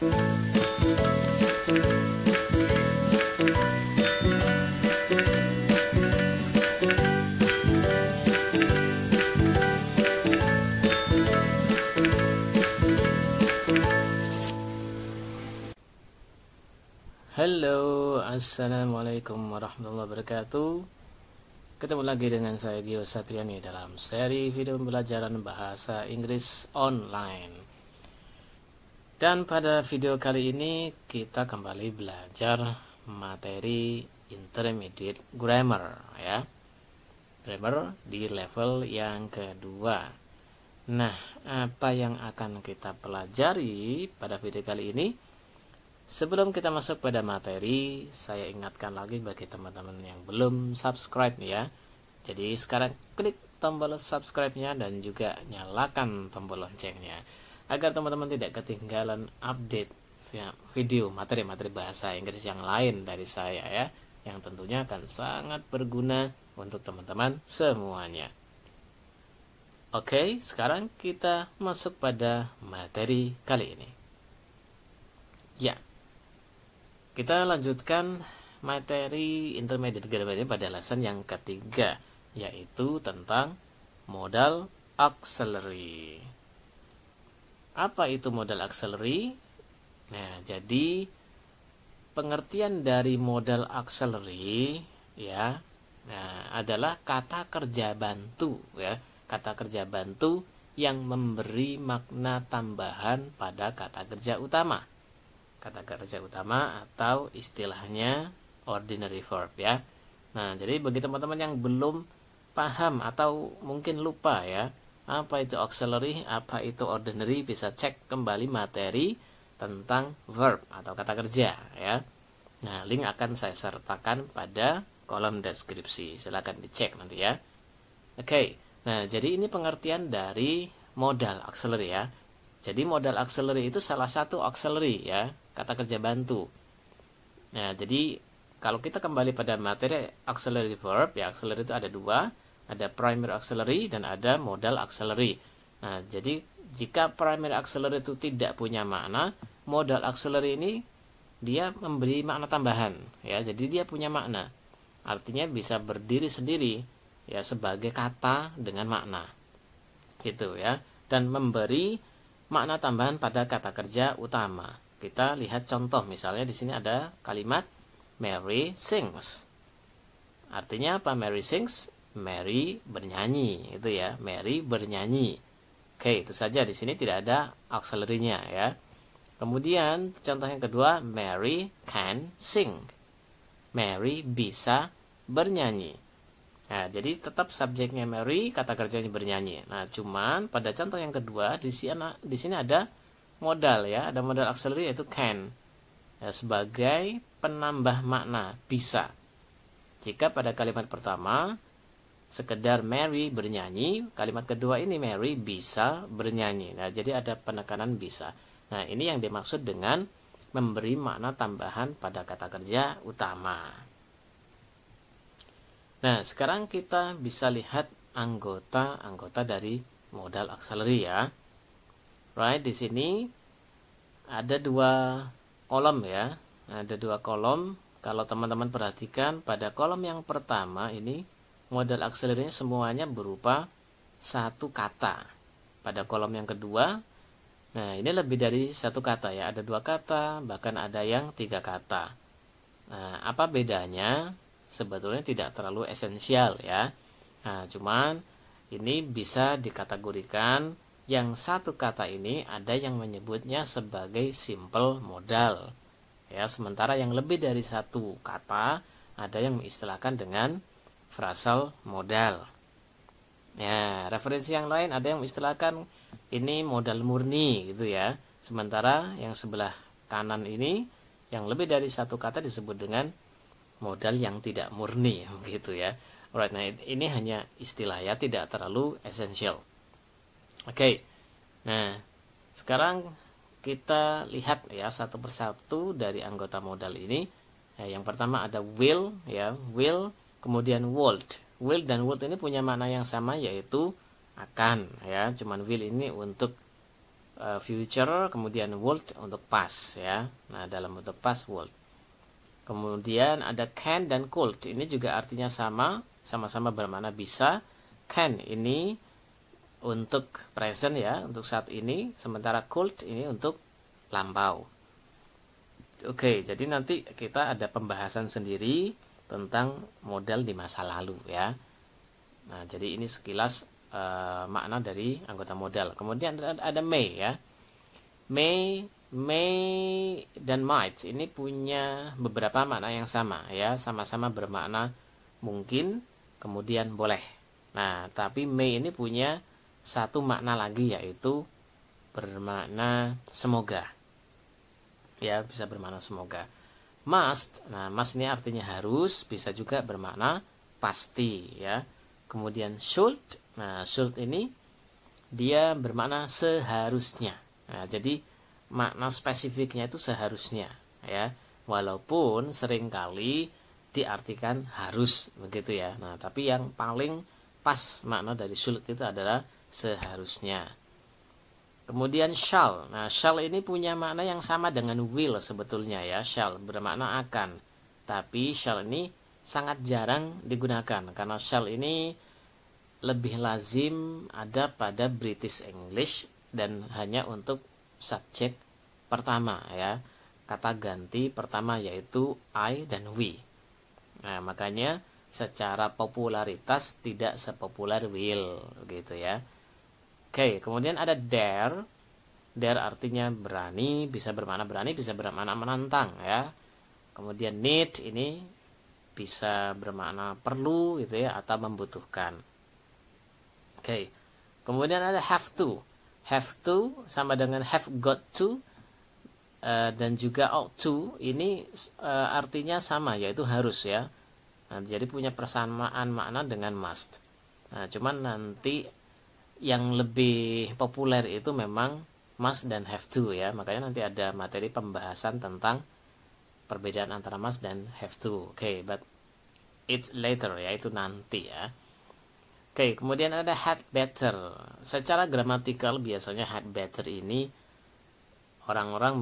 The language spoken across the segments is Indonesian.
Halo, assalamualaikum warahmatullahi wabarakatuh. Ketemu lagi dengan saya Gio Satriani dalam seri video pembelajaran bahasa Inggris online. Dan pada video kali ini kita kembali belajar materi intermediate grammar ya. Grammar di level yang kedua. Nah, apa yang akan kita pelajari pada video kali ini? Sebelum kita masuk pada materi, saya ingatkan lagi bagi teman-teman yang belum subscribe nih ya. Jadi sekarang klik tombol subscribe-nya dan juga nyalakan tombol loncengnya agar teman-teman tidak ketinggalan update video materi-materi bahasa Inggris yang lain dari saya ya, yang tentunya akan sangat berguna untuk teman-teman semuanya. Oke, sekarang kita masuk pada materi kali ini. Ya. Kita lanjutkan materi intermediate grammar ini pada lesson yang ketiga, yaitu tentang modal auxiliary. Apa itu modal auxiliary? Nah, jadi pengertian dari modal auxiliary ya, adalah kata kerja bantu ya, kata kerja bantu yang memberi makna tambahan pada kata kerja utama. Kata kerja utama atau istilahnya ordinary verb ya. Nah, jadi bagi teman-teman yang belum paham atau mungkin lupa ya, apa itu auxiliary, apa itu ordinary, bisa cek kembali materi tentang verb atau kata kerja ya. Nah, link akan saya sertakan pada kolom deskripsi. Silakan dicek nanti ya. Oke. Nah, jadi ini pengertian dari modal auxiliary ya. Jadi modal auxiliary itu salah satu auxiliary ya, kata kerja bantu. Nah, jadi kalau kita kembali pada materi auxiliary verb ya, auxiliary itu ada dua, ada primary auxiliary dan ada modal auxiliary. Nah, jadi jika primary auxiliary itu tidak punya makna, modal auxiliary ini dia memberi makna tambahan ya. Jadi dia punya makna. Artinya bisa berdiri sendiri ya sebagai kata dengan makna. Gitu ya. Dan memberi makna tambahan pada kata kerja utama. Kita lihat contoh, misalnya di sini ada kalimat Mary sings. Artinya apa Mary sings? Mary bernyanyi, itu ya, Mary bernyanyi. Oke, itu saja, di sini tidak ada auxiliary-nya ya. Kemudian contoh yang kedua, Mary can sing. Mary bisa bernyanyi. Nah, jadi tetap subjeknya Mary, kata kerjanya bernyanyi. Nah, cuman pada contoh yang kedua di sini ada modal ya, ada modal auxiliary yaitu can. Ya, sebagai penambah makna bisa. Jika pada kalimat pertama sekedar Mary bernyanyi, kalimat kedua ini Mary bisa bernyanyi. Nah, jadi ada penekanan bisa. Nah, ini yang dimaksud dengan memberi makna tambahan pada kata kerja utama. Nah, sekarang kita bisa lihat anggota-anggota dari modal auxiliary ya. Right, di sini ada dua kolom ya. Ada dua kolom. Kalau teman-teman perhatikan pada kolom yang pertama ini modal auxiliary semuanya berupa satu kata. Pada kolom yang kedua, nah ini lebih dari satu kata ya. Ada dua kata, bahkan ada yang tiga kata. Nah, apa bedanya? Sebetulnya tidak terlalu esensial ya. Nah, cuman ini bisa dikategorikan yang satu kata ini ada yang menyebutnya sebagai simple modal. Ya, sementara yang lebih dari satu kata ada yang mengistilahkan dengan phrasal modal. Ya, referensi yang lain ada yang mengistilahkan ini modal murni gitu ya. Sementara yang sebelah kanan ini yang lebih dari satu kata disebut dengan modal yang tidak murni gitu ya. Alright, nah ini hanya istilah ya, tidak terlalu esensial. Oke. Nah, sekarang kita lihat ya satu persatu dari anggota modal ini. Nah, yang pertama ada will ya, will, kemudian would. Will dan would ini punya makna yang sama yaitu akan ya, cuman will ini untuk future, kemudian would untuk past ya. Nah, dalam bentuk past would. Kemudian ada can dan could. Ini juga artinya sama-sama bermakna bisa. Can ini untuk present ya, untuk saat ini, sementara could ini untuk lampau. Oke, jadi nanti kita ada pembahasan sendiri tentang modal di masa lalu ya. Nah, jadi ini sekilas makna dari anggota modal. Kemudian ada may ya. May dan might ini punya beberapa makna yang sama ya, sama-sama bermakna mungkin, kemudian boleh. Nah, tapi may ini punya satu makna lagi, yaitu bermakna semoga. Ya, bisa bermakna semoga. Must, nah must ini artinya harus, bisa juga bermakna pasti ya. Kemudian should, nah should ini dia bermakna seharusnya. Nah, jadi makna spesifiknya itu seharusnya ya, walaupun seringkali diartikan harus begitu ya. Nah, tapi yang paling pas makna dari should itu adalah seharusnya. Kemudian shall. Nah, shall ini punya makna yang sama dengan will sebetulnya ya. Shall bermakna akan. Tapi shall ini sangat jarang digunakan karena shall ini lebih lazim ada pada British English dan hanya untuk subjek pertama ya. Kata ganti pertama yaitu I dan we. Nah, makanya secara popularitas tidak sepopuler will gitu ya. Oke, kemudian ada dare. Dare artinya berani, bisa bermakna berani, bisa bermakna menantang ya. Kemudian need ini bisa bermakna perlu gitu ya, atau membutuhkan. Oke. Kemudian ada have to. Have to sama dengan have got to dan juga ought to ini artinya sama, yaitu harus ya. Nah, jadi punya persamaan makna dengan must. Nah, cuman nanti yang lebih populer itu memang must dan have to ya. Makanya nanti ada materi pembahasan tentang perbedaan antara must dan have to. Oke, but it's later ya, itu nanti ya. Oke, kemudian ada had better. Secara gramatikal biasanya had better ini orang-orang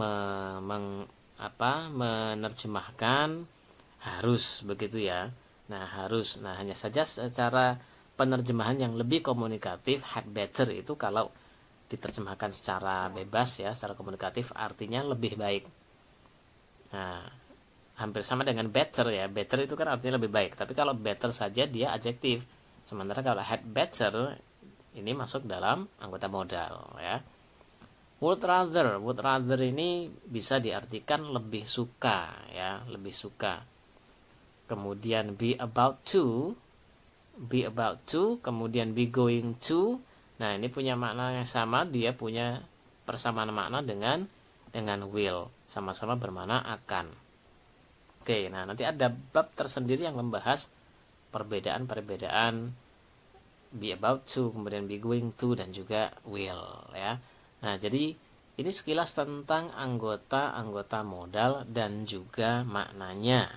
menerjemahkan harus begitu ya. Nah, harus. Nah, hanya saja secara penerjemahan yang lebih komunikatif, had better itu kalau diterjemahkan secara bebas ya, secara komunikatif artinya lebih baik. Nah, hampir sama dengan better ya. Better itu kan artinya lebih baik. Tapi kalau better saja dia adjektif. Sementara kalau had better ini masuk dalam anggota modal ya. Would rather ini bisa diartikan lebih suka ya, lebih suka. Kemudian be about to, kemudian be going to. Nah, ini punya makna yang sama, dia punya persamaan makna dengan will, sama-sama bermakna akan. Oke, nah nanti ada bab tersendiri yang membahas perbedaan be about to, kemudian be going to, dan juga will ya. Nah, jadi ini sekilas tentang anggota modal dan juga maknanya.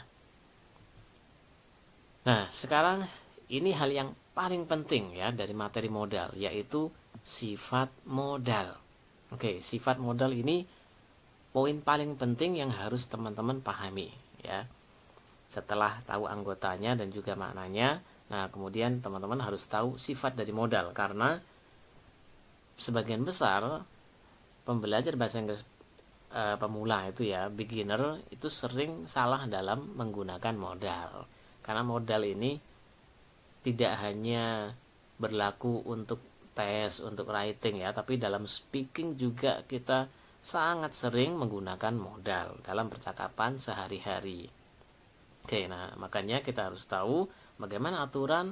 Nah, sekarang ini hal yang paling penting ya dari materi modal, yaitu sifat modal. Oke, sifat modal ini poin paling penting yang harus teman-teman pahami ya. Setelah tahu anggotanya dan juga maknanya, nah kemudian teman-teman harus tahu sifat dari modal, karena sebagian besar pembelajar bahasa Inggris pemula itu ya, beginner itu sering salah dalam menggunakan modal. Karena modal ini tidak hanya berlaku untuk tes, untuk writing ya, tapi dalam speaking juga kita sangat sering menggunakan modal dalam percakapan sehari-hari. Oke, nah makanya kita harus tahu bagaimana aturan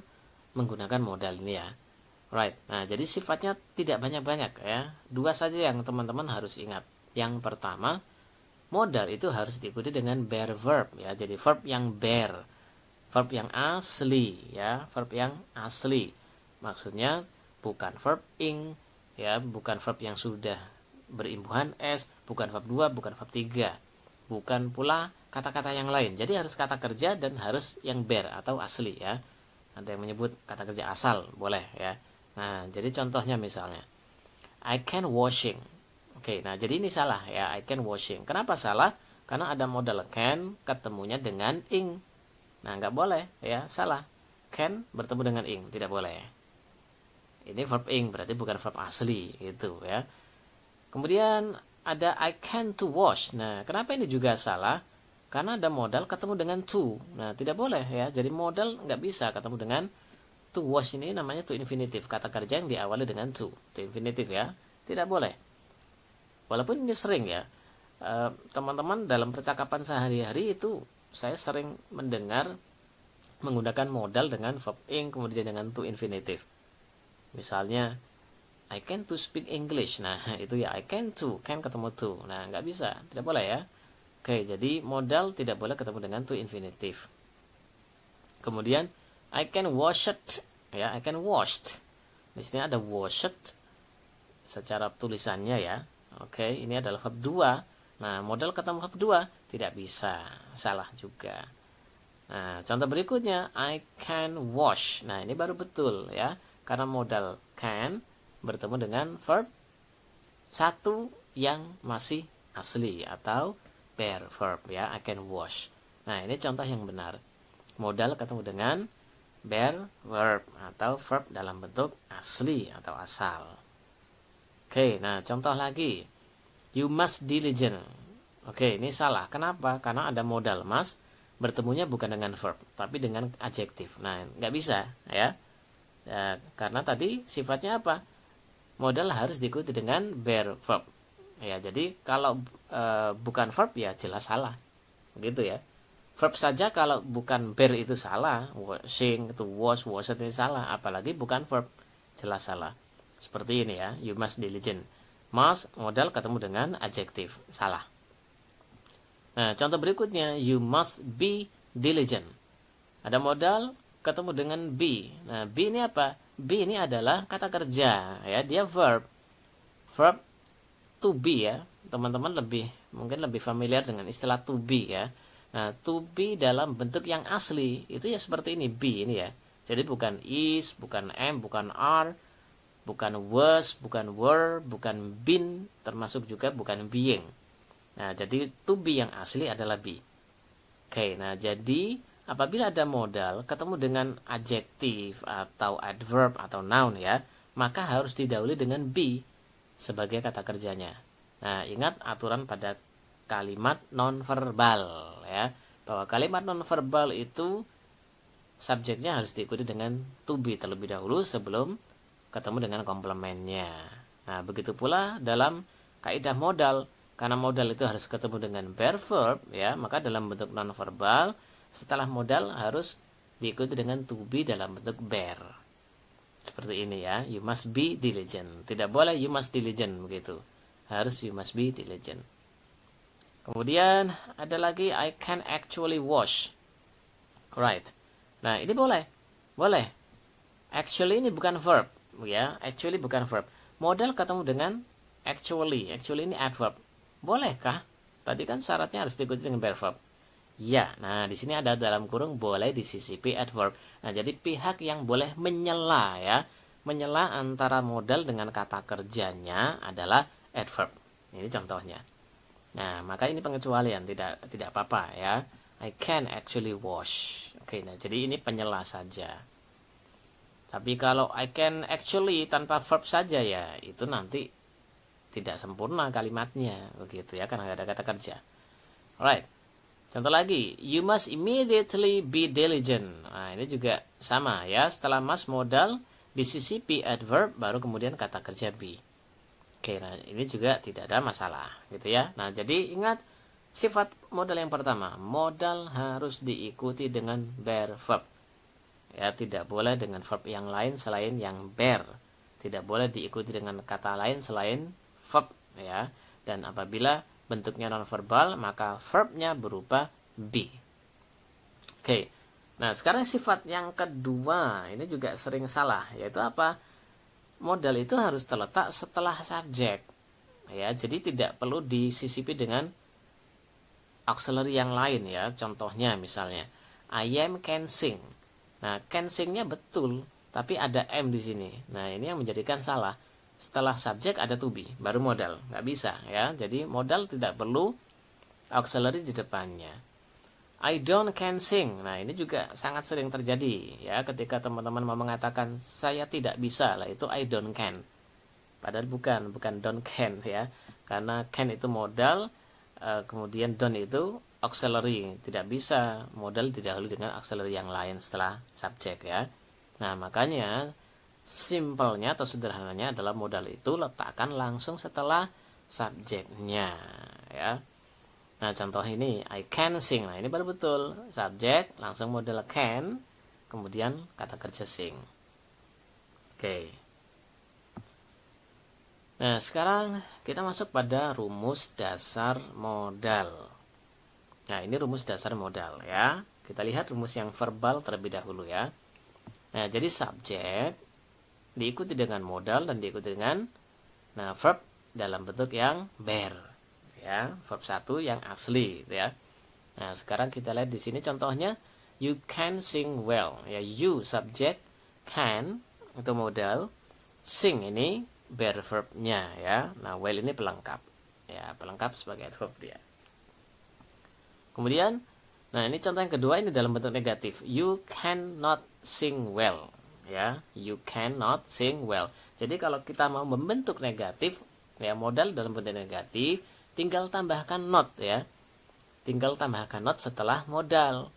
menggunakan modal ini ya. Right. Nah, jadi sifatnya tidak banyak-banyak ya. 2 saja yang teman-teman harus ingat. Yang pertama, modal itu harus diikuti dengan bare verb ya. Jadi verb yang bare, verb yang asli ya, verb yang asli. Maksudnya bukan verb ing ya, bukan verb yang sudah berimbuhan s, bukan verb 2, bukan verb 3. Bukan pula kata-kata yang lain. Jadi harus kata kerja dan harus yang bare atau asli ya. Ada yang menyebut kata kerja asal, boleh ya. Nah, jadi contohnya misalnya I can washing. Oke, nah jadi ini salah ya, I can washing. Kenapa salah? Karena ada modal can ketemunya dengan ing. Nah, nggak boleh ya, salah. Can bertemu dengan ing, tidak boleh. Ini verb ing, berarti bukan verb asli gitu ya. Kemudian ada I can to wash. Nah, kenapa ini juga salah? Karena ada modal ketemu dengan to. Nah, tidak boleh ya. Jadi modal nggak bisa ketemu dengan to wash, ini namanya to infinitive. Kata kerja yang diawali dengan to infinitive ya. Tidak boleh. Walaupun ini sering ya. Teman-teman dalam percakapan sehari-hari itu saya sering mendengar menggunakan modal dengan verb ing kemudian dengan to infinitive. Misalnya I can to speak English. Nah, itu ya I can to, can ketemu to. Nah, nggak bisa, tidak boleh ya. Oke, jadi modal tidak boleh ketemu dengan to infinitive. Kemudian I can wash it, ya, I can washed. Di sini ada washed secara tulisannya ya. Oke, ini adalah verb 2. Nah, modal ketemu verb 2 tidak bisa, salah juga. Nah, contoh berikutnya I can wash. Nah, ini baru betul ya, karena modal can bertemu dengan verb 1 yang masih asli atau bare verb ya, I can wash. Nah, ini contoh yang benar. Modal ketemu dengan bare verb atau verb dalam bentuk asli atau asal. Oke, nah contoh lagi. You must diligent. Oke, ini salah. Kenapa? Karena ada modal must bertemunya bukan dengan verb, tapi dengan adjektif. Nah, nggak bisa ya. Karena tadi sifatnya apa? Modal harus diikuti dengan bare verb. Ya, jadi kalau bukan verb ya jelas salah. Begitu ya. Verb saja kalau bukan bare itu salah. Washing, to wash, washed ini salah. Apalagi bukan verb, jelas salah. Seperti ini ya, you must diligent. Must modal ketemu dengan adjektif, salah. Nah, contoh berikutnya, you must be diligent. Ada modal ketemu dengan be. Nah, be ini apa? Be ini adalah kata kerja ya, dia verb to be ya. Teman-teman mungkin lebih familiar dengan istilah to be ya. Nah, to be dalam bentuk yang asli itu ya seperti ini, be ini ya. Jadi bukan is, bukan am, bukan are, bukan was, bukan were, bukan been, termasuk juga bukan being. Nah, jadi to be yang asli adalah be. Oke, nah jadi apabila ada modal ketemu dengan adjektif atau adverb atau noun ya, maka harus didahului dengan be sebagai kata kerjanya. Nah, ingat aturan pada kalimat nonverbal ya, bahwa kalimat nonverbal itu subjeknya harus diikuti dengan to be terlebih dahulu sebelum ketemu dengan komplemennya. Nah, begitu pula dalam kaidah modal, karena modal itu harus ketemu dengan bare verb ya, maka dalam bentuk nonverbal setelah modal harus diikuti dengan to be dalam bentuk bare. Seperti ini ya, you must be diligent. Tidak boleh you must diligent begitu. Harus you must be diligent. Kemudian ada lagi I can actually wash. Right. Nah, ini boleh. Boleh. Actually ini bukan verb ya, actually bukan verb. Modal ketemu dengan actually. Actually ini adverb. Bolehkah? Tadi kan syaratnya harus diikuti dengan bare verb. Ya, nah di sini ada dalam kurung boleh disisipi adverb. Nah, jadi pihak yang boleh menyela ya, menyela antara modal dengan kata kerjanya adalah adverb. Ini contohnya. Nah, maka ini pengecualian, tidak apa-apa ya. I can actually wash. Oke, nah jadi ini penyela saja. Tapi kalau I can actually tanpa verb saja ya, itu nanti tidak sempurna kalimatnya, begitu ya, karena ada kata kerja. Alright. Contoh lagi, you must immediately be diligent. Nah, ini juga sama ya, setelah must modal disisipi adverb baru kemudian kata kerja be. Oke, nah ini juga tidak ada masalah, gitu ya. Nah, jadi ingat sifat modal yang pertama, modal harus diikuti dengan bare verb. Ya, tidak boleh dengan verb yang lain selain yang bare. Tidak boleh diikuti dengan kata lain selain verb ya. Dan apabila bentuknya nonverbal, maka verbnya berupa be. Oke. Nah, sekarang sifat yang kedua, ini juga sering salah, yaitu apa? Modal itu harus terletak setelah subjek. Ya, jadi tidak perlu disisipi dengan auxiliary yang lain ya. Contohnya misalnya, I am can sing. Nah, can sing-nya betul, tapi ada am di sini. Nah, ini yang menjadikan salah. setelah subjek ada to be, baru modal. Nggak bisa ya. Jadi modal tidak perlu auxiliary di depannya. I don't can sing. Nah, ini juga sangat sering terjadi ya, ketika teman-teman mau mengatakan saya tidak bisa, lah itu I don't can. Padahal bukan don't can ya. Karena can itu modal, kemudian don't itu auxiliary. Tidak bisa modal didahului dengan auxiliary yang lain setelah subjek ya. Nah, makanya simpelnya atau sederhananya adalah modal itu letakkan langsung setelah subjeknya ya. Nah, contoh ini I can sing. Nah, ini baru betul. Subjek langsung modal can, kemudian kata kerja sing. Oke. Nah, sekarang kita masuk pada rumus dasar modal. Nah, ini rumus dasar modal ya. Kita lihat rumus yang verbal terlebih dahulu ya. Nah, jadi subjek diikuti dengan modal dan diikuti dengan verb dalam bentuk yang bear. Ya, verb 1 yang asli ya. Nah, sekarang kita lihat di sini contohnya you can sing well. Ya, you subjek, can itu modal, sing ini bear verbnya ya. Nah, well ini pelengkap. Ya, pelengkap sebagai verb dia. Kemudian, nah ini contoh yang kedua, ini dalam bentuk negatif. You cannot sing well. Ya, you cannot sing well. Jadi kalau kita mau membentuk negatif, ya modal dalam bentuk negatif, tinggal tambahkan not ya. Tinggal tambahkan not setelah modal.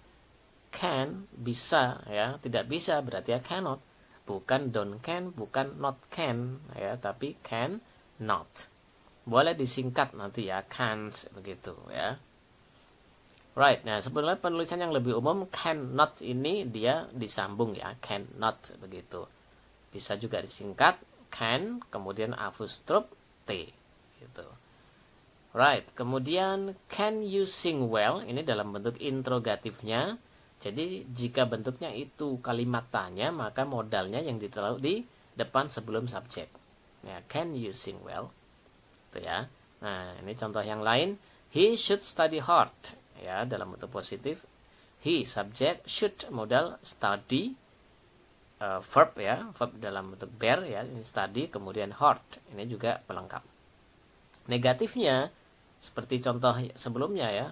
Can, bisa ya. Tidak bisa berarti ya cannot. Bukan don't can, bukan not can ya, tapi can not. Boleh disingkat nanti ya, can't begitu ya. Right, nah sebenarnya penulisan yang lebih umum cannot ini dia disambung ya, cannot begitu. Bisa juga disingkat can, kemudian apostrophe t gitu. Right, kemudian can you sing well? Ini dalam bentuk interrogatifnya. Jadi jika bentuknya itu kalimat tanya, maka modalnya yang ditaruh di depan sebelum subjek. Ya, can you sing well? Itu ya. Nah, ini contoh yang lain. He should study hard. Ya, dalam bentuk positif. He subjek, should modal, study verb ya, verb dalam bentuk bear ya, ini study, kemudian hard. Ini juga pelengkap. Negatifnya seperti contoh sebelumnya ya.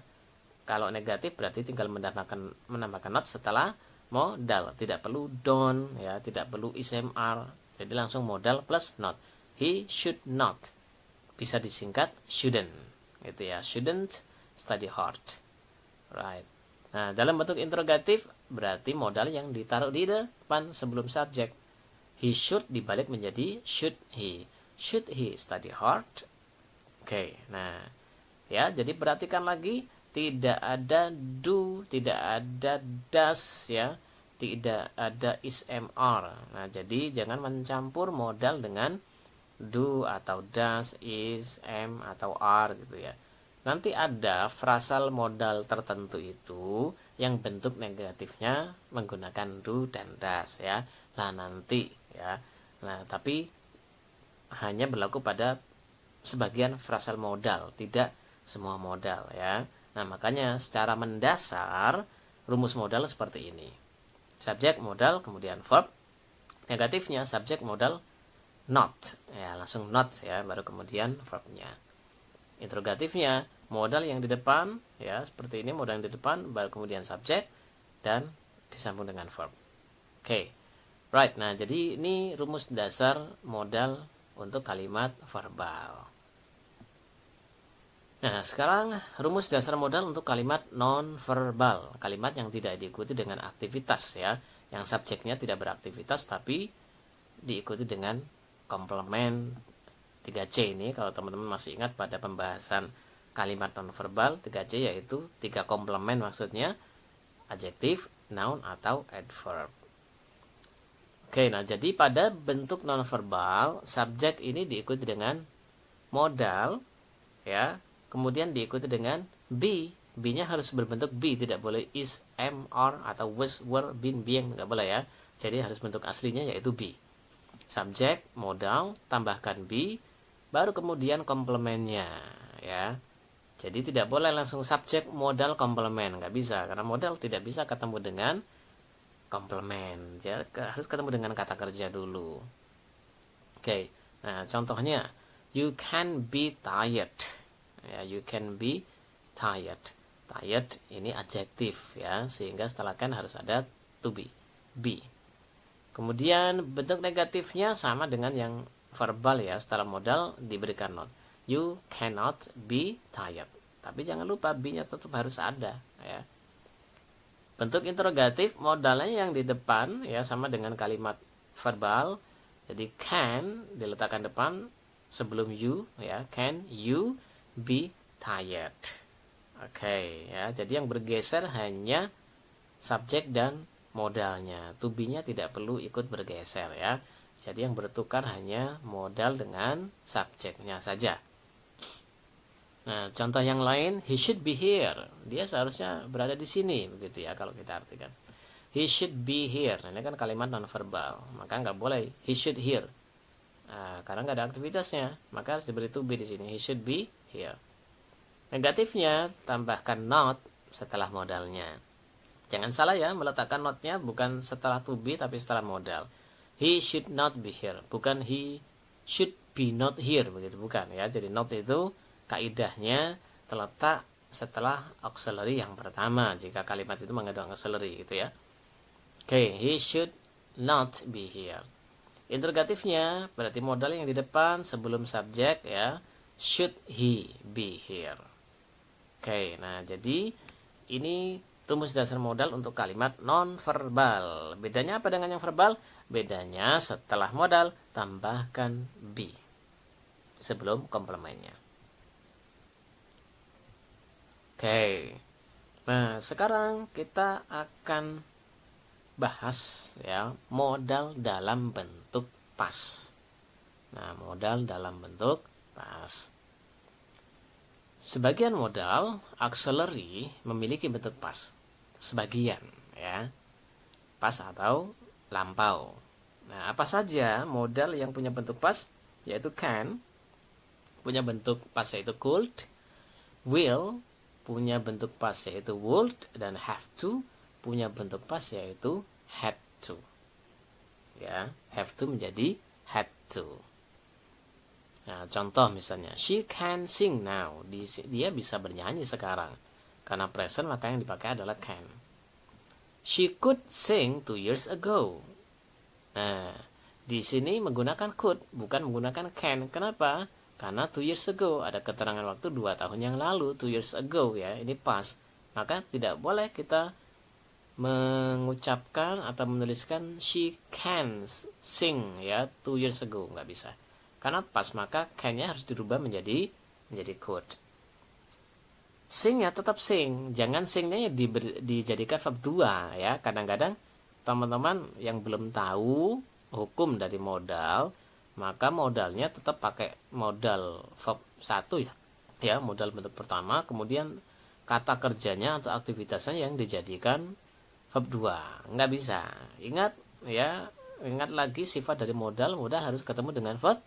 Kalau negatif berarti tinggal menambahkan not setelah modal. Tidak perlu don't ya, tidak perlu ismr. Jadi langsung modal plus not. He should not. Bisa disingkat shouldn't. Gitu ya, shouldn't study hard. Right. Nah, dalam bentuk interrogatif berarti modal yang ditaruh di depan sebelum subjek. He should dibalik menjadi should he. Should he study hard? Oke, nah ya, jadi perhatikan lagi, tidak ada do, tidak ada does ya, tidak ada is mr. Nah, jadi jangan mencampur modal dengan do atau does, is, am atau are gitu ya. Nanti ada frasal modal tertentu itu yang bentuk negatifnya menggunakan do dan does ya. Nah, nanti ya. Nah, tapi hanya berlaku pada sebagian frasal modal, tidak semua modal ya. Nah, makanya secara mendasar rumus modal seperti ini. Subjek modal, kemudian verb. Negatifnya subjek modal not. Ya, langsung not ya, baru kemudian verbnya. Interrogatifnya modal yang di depan ya, seperti ini, modal yang di depan baru kemudian subjek dan disambung dengan verb. Oke. Right. Nah, jadi ini rumus dasar modal untuk kalimat verbal. Nah, sekarang rumus dasar modal untuk kalimat non-verbal. Kalimat yang tidak diikuti dengan aktivitas ya. Yang subjeknya tidak beraktivitas tapi diikuti dengan komplement 3C ini. Kalau teman-teman masih ingat pada pembahasan kalimat non-verbal 3C, yaitu 3 komplement maksudnya. Adjektif, noun, atau adverb. Oke, nah jadi pada bentuk non-verbal, subjek ini diikuti dengan modal ya. Kemudian diikuti dengan be. Be-nya harus berbentuk be, tidak boleh is, am, are, atau was, were, been, being, nggak boleh ya. Jadi harus bentuk aslinya yaitu be. Subjek, modal, tambahkan be, baru kemudian komplemennya ya. Jadi tidak boleh langsung subjek, modal, komplement, nggak bisa. Karena modal tidak bisa ketemu dengan komplement. Ya, harus ketemu dengan kata kerja dulu. Oke. Nah, contohnya, you can be tired. Ya, you can be tired. Tired ini adjektif ya, sehingga setelah can harus ada to be. Be. Kemudian bentuk negatifnya sama dengan yang verbal ya, setelah modal diberikan not. You cannot be tired. Tapi jangan lupa be-nya tetap harus ada ya. Bentuk interrogatif modalnya yang di depan ya sama dengan kalimat verbal. Jadi can diletakkan depan sebelum you ya. Can you be tired? Oke ya. Jadi yang bergeser hanya subjek dan modalnya. To be-nya tidak perlu ikut bergeser ya. Jadi yang bertukar hanya modal dengan subjeknya saja. Nah, contoh yang lain, he should be here. Dia seharusnya berada di sini, begitu ya kalau kita artikan. He should be here. Nah, ini kan kalimat nonverbal, maka nggak boleh he should here. Nah, karena nggak ada aktivitasnya, maka harus diberi to be di sini. He should be here. Negatifnya, tambahkan not setelah modalnya. Jangan salah ya, meletakkan notnya bukan setelah to be, tapi setelah modal. He should not be here, bukan he should be not here, begitu bukan ya. Jadi not itu kaidahnya terletak setelah auxiliary yang pertama jika kalimat itu mengandung auxiliary gitu ya. Oke, he should not be here. Interrogatifnya berarti modal yang di depan sebelum subjek ya. Should he be here? Oke, nah jadi ini rumus dasar modal untuk kalimat non-verbal. Bedanya apa dengan yang verbal? Bedanya setelah modal tambahkan be sebelum komplemennya. Oke, nah sekarang kita akan bahas ya modal dalam bentuk pas. Nah, modal dalam bentuk pas. Sebagian modal auxiliary memiliki bentuk pas. Sebagian ya, pas atau lampau. Nah, apa saja modal yang punya bentuk pas? Yaitu can, punya bentuk pas yaitu could, will, punya bentuk pas yaitu would, dan have to punya bentuk pas yaitu had to. Ya, have to menjadi had to. Nah, contoh misalnya, she can sing now. Dia bisa bernyanyi sekarang. Karena present maka yang dipakai adalah can. She could sing 2 years ago. Nah, di sini menggunakan could, bukan menggunakan can. Kenapa? Karena 2 years ago, ada keterangan waktu 2 tahun yang lalu, 2 years ago ya, ini pas. Maka tidak boleh kita mengucapkan atau menuliskan she can sing ya 2 years ago, nggak bisa. Karena pas, maka can-nya harus dirubah menjadi could. Sing ya tetap sing, jangan singnya dijadikan verb 2 ya. Kadang-kadang teman-teman yang belum tahu hukum dari modal, maka modalnya tetap pakai modal verb 1 ya. Ya, modal bentuk pertama, kemudian kata kerjanya atau aktivitasnya yang dijadikan verb 2. Nggak bisa. Ingat ya, ingat lagi sifat dari modal harus ketemu dengan verb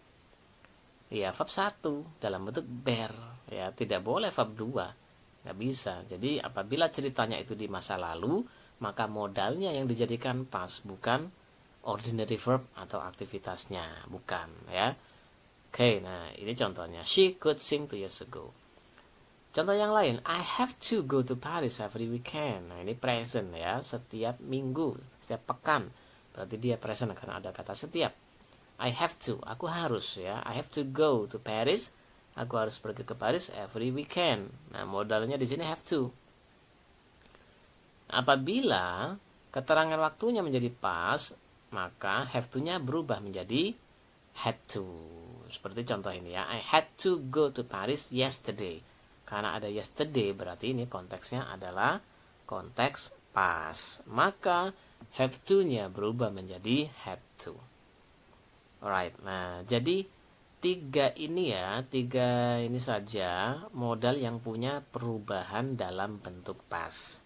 ya, verb 1 dalam bentuk bear ya, tidak boleh verb 2. Nggak bisa. Jadi apabila ceritanya itu di masa lalu, maka modalnya yang dijadikan pas, bukan ordinary verb atau aktivitasnya, bukan ya. Oke, nah ini contohnya. She could sing 2 years ago. Contoh yang lain, I have to go to Paris every weekend. Nah, ini present ya, setiap minggu, setiap pekan. Berarti dia present karena ada kata setiap. I have to, aku harus ya. I have to go to Paris. Aku harus pergi ke Paris every weekend. Nah, modalnya di sini have to. Apabila keterangan waktunya menjadi pas, maka have to-nya berubah menjadi had to. Seperti contoh ini ya. I had to go to Paris yesterday. Karena ada yesterday, berarti ini konteksnya adalah konteks pas. Maka have to-nya berubah menjadi had to. Alright, nah jadi tiga ini saja modal yang punya perubahan dalam bentuk pas.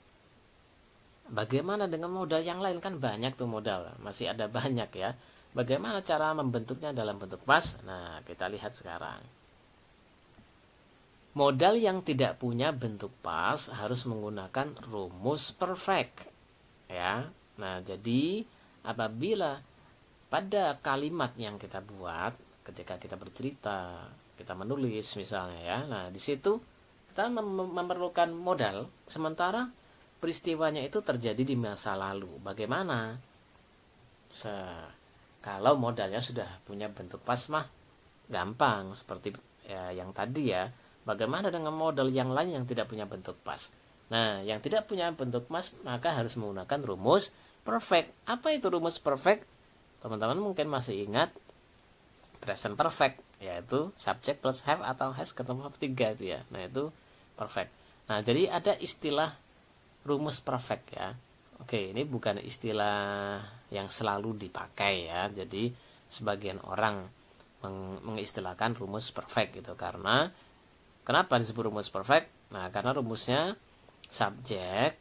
Bagaimana dengan modal yang lain? Kan banyak tuh modal, masih ada banyak ya. Bagaimana cara membentuknya dalam bentuk pas? Nah, kita lihat sekarang. Modal yang tidak punya bentuk pas harus menggunakan rumus perfect. Ya. Nah, jadi apabila pada kalimat yang kita buat ketika kita bercerita, kita menulis misalnya ya. Nah, di situ kita memerlukan modal, sementara peristiwanya itu terjadi di masa lalu. Bagaimana? Kalau modalnya sudah punya bentuk pas mah gampang, seperti ya, yang tadi ya. Bagaimana dengan modal yang lain yang tidak punya bentuk pas? Nah, yang tidak punya bentuk pas maka harus menggunakan rumus perfect. Apa itu rumus perfect? Teman-teman mungkin masih ingat present perfect, yaitu subject plus have atau has ketemu verb 3 itu ya. Nah, itu perfect. Nah, jadi ada istilah rumus perfect ya. Oke, ini bukan istilah yang selalu dipakai ya. Jadi sebagian orang mengistilahkan rumus perfect gitu. Karena kenapa disebut rumus perfect? Nah, karena rumusnya subject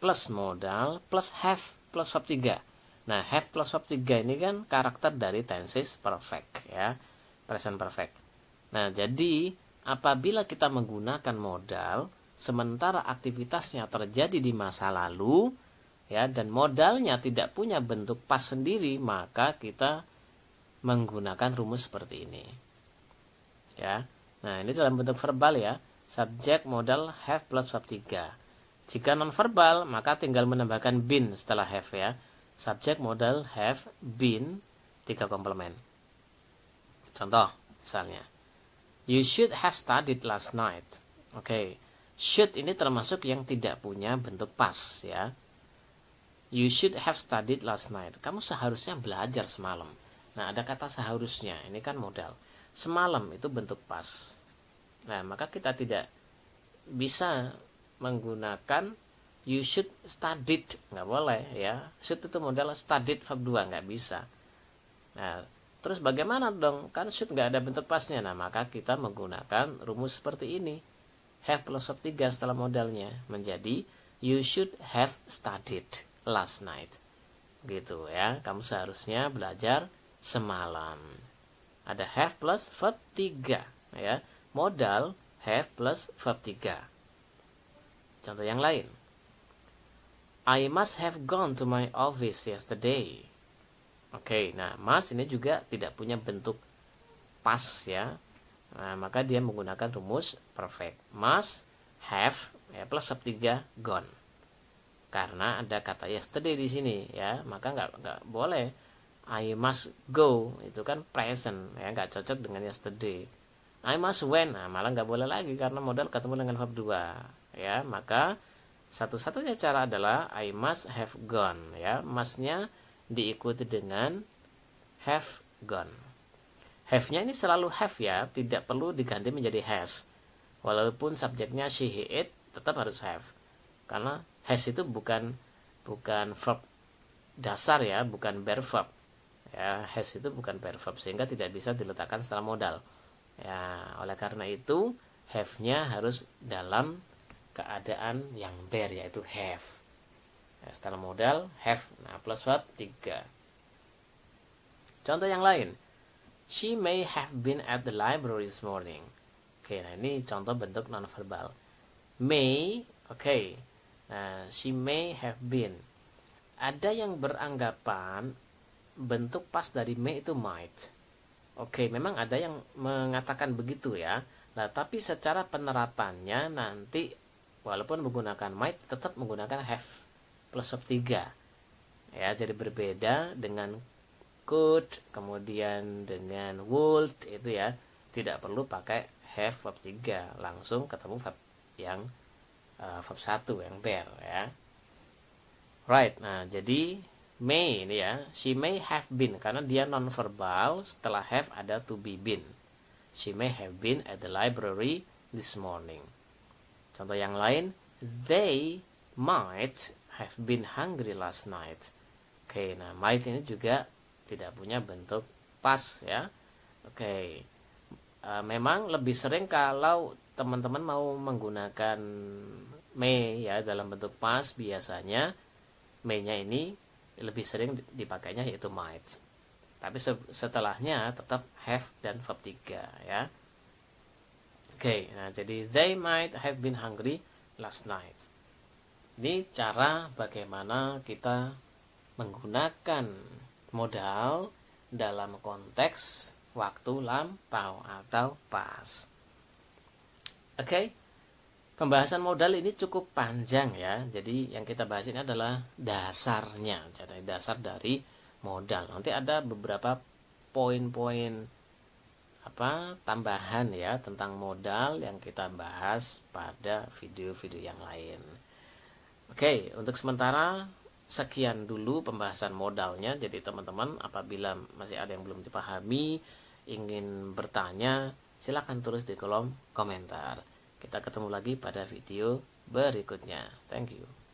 plus modal plus have plus verb 3. Nah, have plus verb 3 ini kan karakter dari tenses perfect ya, present perfect. Nah, jadi apabila kita menggunakan modal sementara aktivitasnya terjadi di masa lalu ya, dan modalnya tidak punya bentuk pas sendiri, maka kita menggunakan rumus seperti ini ya. Nah, ini dalam bentuk verbal ya, subjek modal have plus verb 3. Jika non verbal maka tinggal menambahkan been setelah have ya, subjek modal have been 3 komplement. Contoh misalnya, you should have studied last night. Oke, should ini termasuk yang tidak punya bentuk pas ya. You should have studied last night. Kamu seharusnya belajar semalam. Nah, ada kata seharusnya, ini kan modal. Semalam itu bentuk pas. Nah, maka kita tidak bisa menggunakan you should studied, nggak boleh ya. Should itu modal studied verb 2, nggak bisa. Nah, terus bagaimana dong? Kan should nggak ada bentuk pasnya. Nah, maka kita menggunakan rumus seperti ini. Have plus verb 3 setelah modalnya menjadi you should have studied last night. Gitu ya. Kamu seharusnya belajar semalam. Ada have plus verb 3 ya. Modal have plus verb 3. Contoh yang lain. I must have gone to my office yesterday. Oke, nah must ini juga tidak punya bentuk pas ya. Nah, maka dia menggunakan rumus perfect. Must have ya, plus verb 3 gone. Karena ada kata yesterday di sini ya, maka nggak boleh I must go, itu kan present ya, nggak cocok dengan yesterday. I must went, nah malah nggak boleh lagi karena modal ketemu dengan verb 2 ya. Maka satu-satunya cara adalah I must have gone ya, must-nya diikuti dengan have gone. Have-nya ini selalu have ya, tidak perlu diganti menjadi has. Walaupun subjeknya she, he, it, tetap harus have. Karena has itu bukan verb dasar ya, bukan bare verb. Ya, has itu bukan bare verb sehingga tidak bisa diletakkan setelah modal. Ya, oleh karena itu have-nya harus dalam keadaan yang bare yaitu have. Ya, setelah modal have, nah plus verb 3. Contoh yang lain. She may have been at the library this morning. Oke, nah ini contoh bentuk nonverbal. May, oke. Nah, she may have been. Ada yang beranggapan bentuk pas dari may itu might. Oke, memang ada yang mengatakan begitu ya. Nah, tapi secara penerapannya nanti walaupun menggunakan might tetap menggunakan have plus verb 3. Ya, jadi berbeda dengan could, kemudian dengan would itu ya, tidak perlu pakai have verb 3, langsung ketemu verb yang verb 1 yang bare ya. Right, nah jadi may ini ya, she may have been karena dia non-verbal, setelah have ada to be been. She may have been at the library this morning. Contoh yang lain, they might have been hungry last night. Oke, nah might ini juga tidak punya bentuk pas ya. Oke. Memang lebih sering kalau teman-teman mau menggunakan may ya dalam bentuk pas, biasanya may-nya ini lebih sering dipakainya yaitu might. Tapi setelahnya tetap have dan verb 3 ya. Oke, nah jadi they might have been hungry last night. Ini cara bagaimana kita menggunakan modal dalam konteks waktu lampau atau past. Oke. Pembahasan modal ini cukup panjang ya. Jadi yang kita bahas ini adalah dasarnya, jadi dasar dari modal. Nanti ada beberapa poin-poin tambahan ya tentang modal yang kita bahas pada video-video yang lain. Oke, untuk sementara sekian dulu pembahasan modalnya. Jadi teman-teman apabila masih ada yang belum dipahami, ingin bertanya, silakan tulis di kolom komentar. Kita ketemu lagi pada video berikutnya. Thank you.